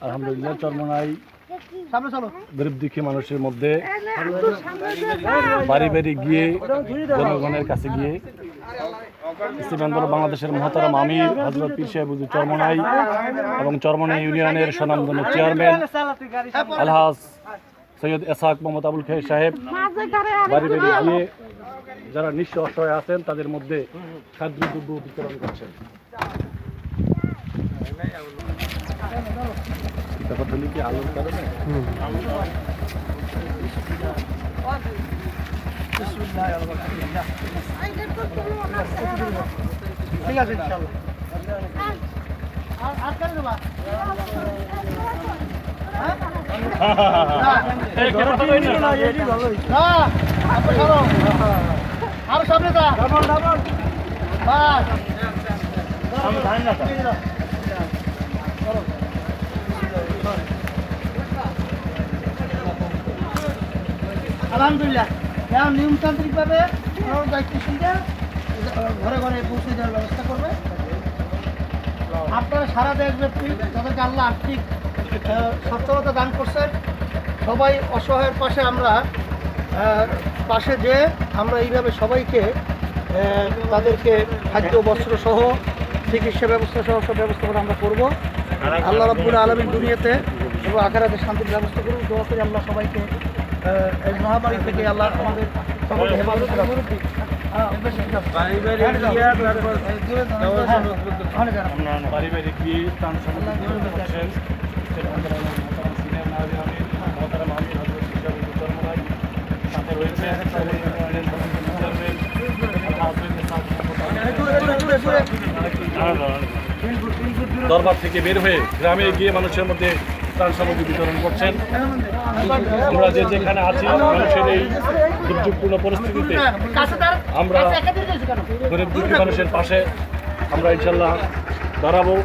আলহামদুলিল্লাহ চরমনাই গরিব দুঃখী মানুষের মধ্যে বাড়ি বাড়ি গিয়ে জনগণের কাছে গিয়ে ইসলামী আন্দোলন বাংলাদেশের মহতারাম আমির হযরত পীর সাহেব হুজুর চরমনাই এবং চরমনাই ইউনিয়নের স্বনামধন্য চেয়ারম্যান আলহাজ সৈয়দ এসহাক মোহাম্মদ আবুল খায়ের সাহেব বাড়ি বাড়ি গিয়ে যারা নিঃস্ব অসহায় আছেন তাদের মধ্যে খাদ্যদ্রব্য বিতরণ করছেন। ব্যাপারটা কি আলোর কারণে ঠিক আছে ইনশাআল্লাহ। আর কেন দেবা আরো সামনে যা আলহামদুলিল্লাহ এখন নিয়মতান্ত্রিক ভাবে দায়িত্বশীলরা ঘরে ঘরে পৌঁছে দেওয়ার ব্যবস্থা করবে। আপনারা সারা দেশব্যাপী যাদেরকে আল্লাহ আর্থিক সচ্ছলতা দান করছেন সবাই অসহায়ের পাশে আমরা যে আমরা এইভাবে সবাইকে তাদেরকে খাদ্য বস্ত্র সহ চিকিৎসা ব্যবস্থা সহ সব ব্যবস্থাপনা আমরা করবো। আল্লাহ রাব্বুল আলামিন দুনিয়াতে এবং আখিরাতে শান্তির ব্যবস্থা করুন। দোয়া করি আল্লাহ সবাইকে এই মহামারী থেকে আল্লাহ আমাদের সকলকে হেফাজত করুন। দরবার থেকে বের হয়ে গ্রামে গিয়ে মানুষের মধ্যে ত্রাণ সামগ্রী বিতরণ করছেন। আমরা যেখানে আছি মানুষের এই দুর্যোগপূর্ণ পরিস্থিতিতে আমরা গরিব দুঃখী মানুষের পাশে আমরা ইনশাল্লাহ দাঁড়াবো।